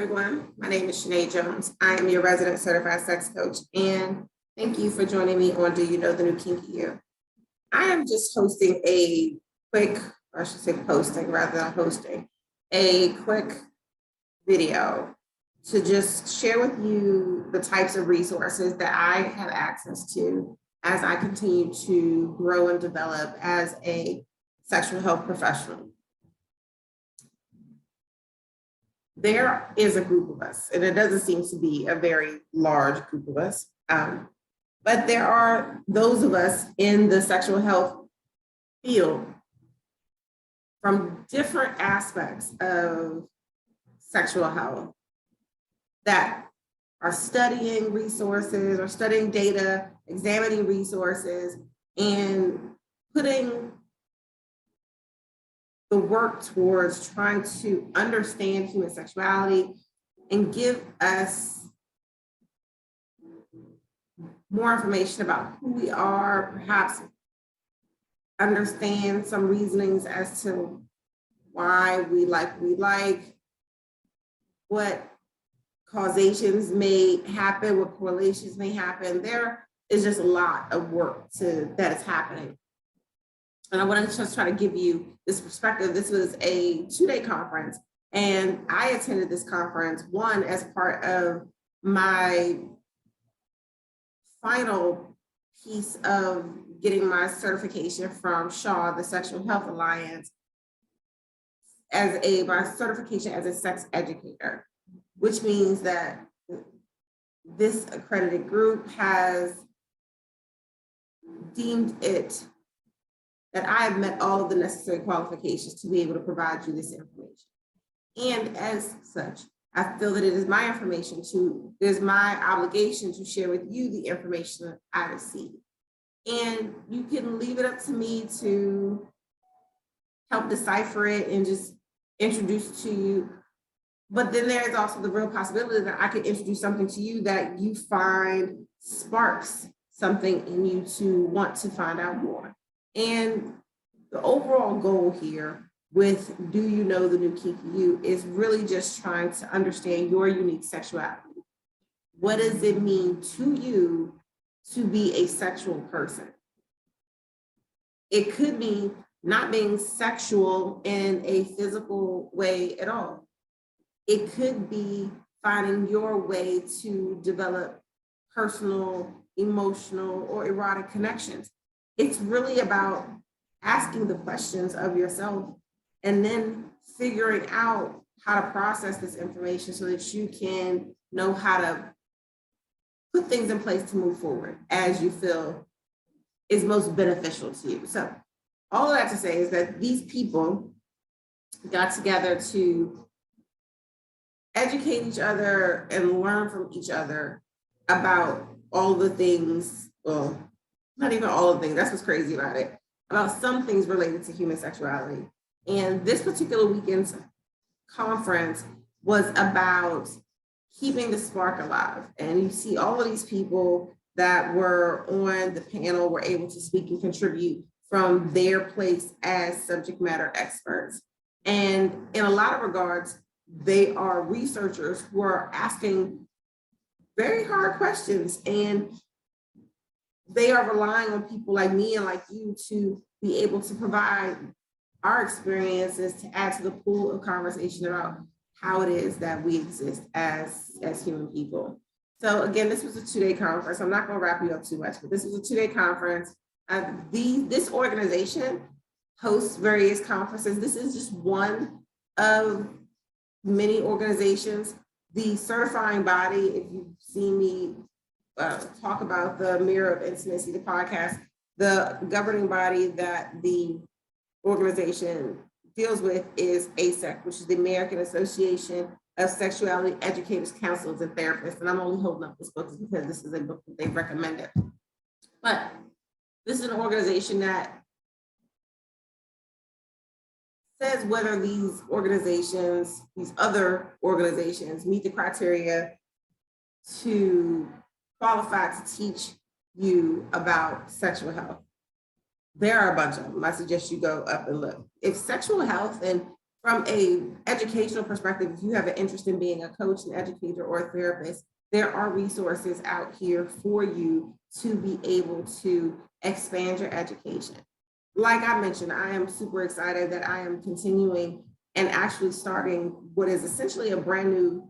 everyone. My name is Shani Jones. I am your resident certified sex coach, and thank you for joining me on Do You Know the New Knky? I am just hosting a quick, or I should say posting rather than hosting, a quick video to just share with you the types of resources that I have access to as I continue to grow and develop as a sexual health professional. There is a group of us, and it doesn't seem to be a very large group of us, but there are those of us in the sexual health field from different aspects of sexual health that are studying resources or studying data, examining resources, and putting the work towards trying to understand human sexuality and give us more information about who we are, perhaps understand some reasonings as to why we like, what causations may happen, what correlations may happen. There is just a lot of work that is happening. And I want to just try to give you this perspective. This was a 2-day conference, and I attended this conference, one, as part of my final piece of getting my certification from SHA, the Sexual Health Alliance, my certification as a sex educator, which means that this accredited group has deemed it that I have met all of the necessary qualifications to be able to provide you this information. And as such, I feel that it is my my obligation to share with you the information that I receive. And you can leave it up to me to help decipher it and just introduce it to you. But then there is also the real possibility that I could introduce something to you that you find sparks something in you to want to find out more. And the overall goal here with Do You Know the New Knky is really just trying to understand your unique sexuality. What does it mean to you to be a sexual person? It could be not being sexual in a physical way at all. It could be finding your way to develop personal, emotional, or erotic connections. It's really about asking the questions of yourself and then figuring out how to process this information so that you can know how to put things in place to move forward as you feel is most beneficial to you. So all of that to say is that these people got together to educate each other and learn from each other about all the things, well, not even all of the things, that's what's crazy about it, about some things related to human sexuality. And this particular weekend's conference was about keeping the spark alive. And you see all of these people that were on the panel were able to speak and contribute from their place as subject matter experts. And in a lot of regards, they are researchers who are asking very hard questions, and they are relying on people like me and like you to be able to provide our experiences to add to the pool of conversation about how it is that we exist as human people. So again, this was a 2-day conference. I'm not going to wrap you up too much, but this was a 2-day conference. This organization hosts various conferences. This is just one of many organizations. The certifying body, if you've seen me talk about the Mirror of Intimacy, the podcast, the governing body that the organization deals with is ASEC, which is the American Association of Sexuality Educators, Counselors, and Therapists. And I'm only holding up this book because this is a book that they've recommended. But this is an organization that says whether these other organizations meet the criteria to qualify to teach you about sexual health. There are a bunch of them. I suggest you go up and look. If sexual health and from a educational perspective, if you have an interest in being a coach, an educator, or a therapist, there are resources out here for you to be able to expand your education. Like I mentioned, I am super excited that I am continuing and actually starting what is essentially a brand new,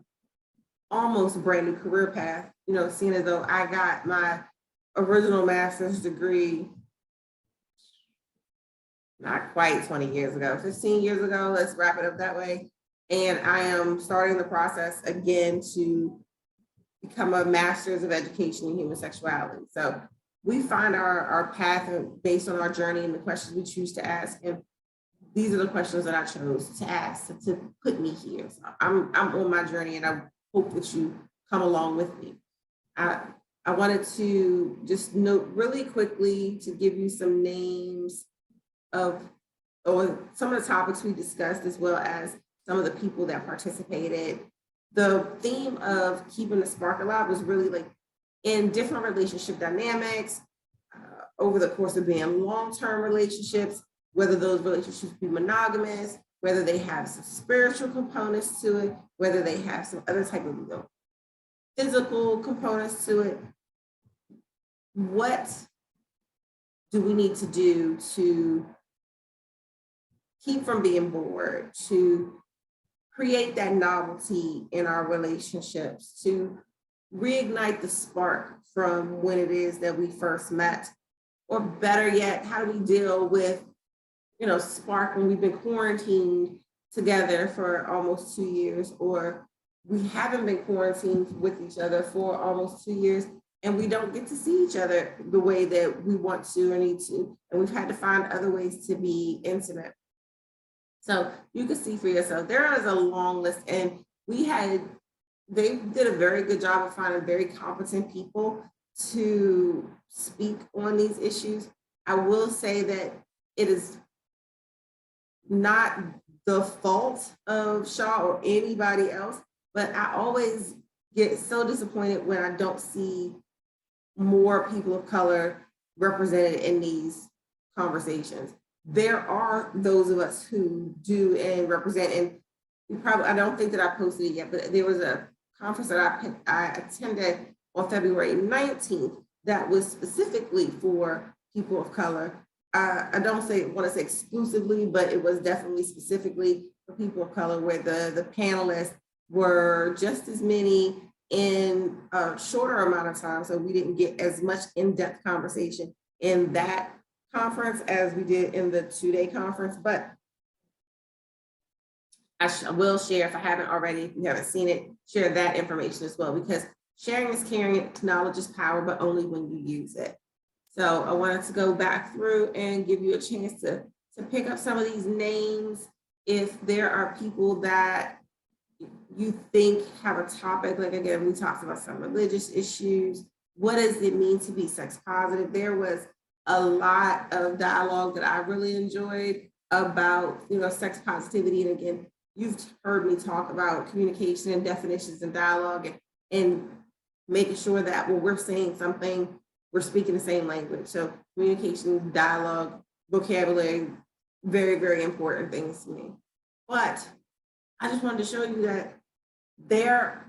almost brand new career path, you know, seeing as though I got my original master's degree not quite 20 years ago, 15 years ago, let's wrap it up that way. And I am starting the process again to become a master's of education in human sexuality. So we find our path based on our journey and the questions we choose to ask. And these are the questions that I chose to ask to put me here. So I'm on my journey, and I hope that you come along with me. I wanted to just note really quickly to give you some names of or some of the topics we discussed, as well as some of the people that participated. The theme of keeping the spark alive was really like in different relationship dynamics over the course of being long-term relationships, whether those relationships be monogamous, whether they have some spiritual components to it, whether they have some other type of, you know, physical components to it. What do we need to do to keep from being bored, to create that novelty in our relationships, to reignite the spark from when it is that we first met? Or better yet, how do we deal with, you know, spark when we've been quarantined together for almost 2 years, or we haven't been quarantined with each other for almost 2 years, and we don't get to see each other the way that we want to or need to, and we've had to find other ways to be intimate. So you can see for yourself, there is a long list, and they did a very good job of finding very competent people to speak on these issues. I will say that it is not the fault of SHA or anybody else, but I always get so disappointed when I don't see more people of color represented in these conversations. There are those of us who do and represent, and I don't think that I posted it yet, but there was a conference that I attended on February 19th that was specifically for people of color. I don't want to say exclusively, but it was definitely specifically for people of color, where the panelists were just as many in a shorter amount of time. So we didn't get as much in-depth conversation in that conference as we did in the 2-day conference, but I will share, if I haven't already, if you haven't seen it, share that information as well, because sharing is caring, knowledge is power, but only when you use it. So I wanted to go back through and give you a chance to pick up some of these names. If there are people that you think have a topic, like again, we talked about some religious issues. What does it mean to be sex positive? There was a lot of dialogue that I really enjoyed about, you know, sex positivity. And again, you've heard me talk about communication and definitions and dialogue, and making sure that when we're saying something, we're speaking the same language. So communication, dialogue, vocabulary, very, very important things to me. But I just wanted to show you that there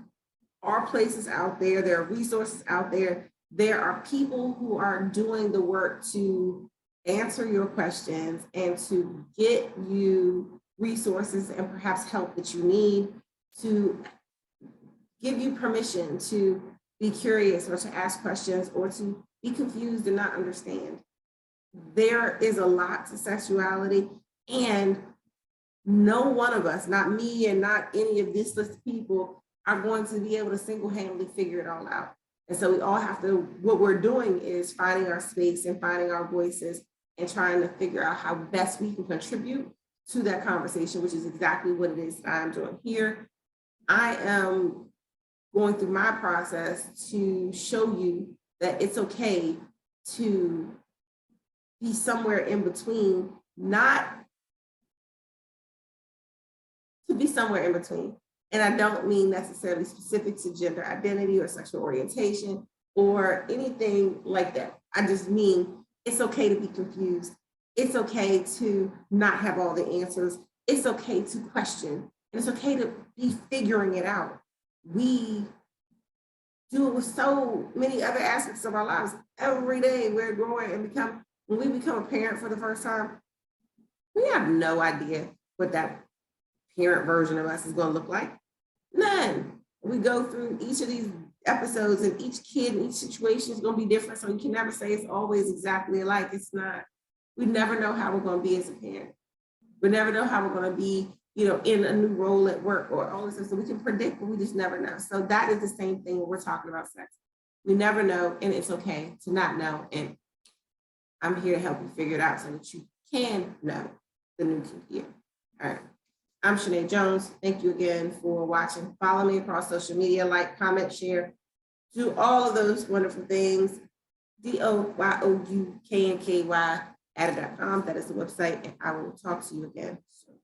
are places out there, there are resources out there, there are people who are doing the work to answer your questions and to get you resources and perhaps help that you need, to give you permission to be curious or to ask questions or to be confused and not understand. There is a lot to sexuality, and no one of us, not me and not any of this list of people, are going to be able to single-handedly figure it all out. And so we all have to, what we're doing is finding our space and finding our voices and trying to figure out how best we can contribute to that conversation, which is exactly what it is that I'm doing here. I am going through my process to show you that it's okay to be somewhere in between, not to be somewhere in between. And I don't mean necessarily specific to gender identity or sexual orientation or anything like that. I just mean it's okay to be confused. It's okay to not have all the answers. it's okay to question. And it's okay to be figuring it out. We do it with so many other aspects of our lives. Every day we're growing and when we become a parent for the first time, we have no idea what that parent version of us is going to look like. None. We go through each of these episodes, and each kid and each situation is going to be different. So you can never say it's always exactly alike. It's not. We never know how we're going to be as a parent. We never know how we're going to be, in a new role at work or all this stuff. So we can predict, but we just never know. So that is the same thing when we're talking about sex. We never know, and it's okay to not know. And I'm here to help you figure it out so that you can know the new Knky. All right. I'm Shani Jones. Thank you again for watching. Follow me across social media, like, comment, share, do all of those wonderful things. DOYOUKNKY@.com. That is the website, and I will talk to you again soon.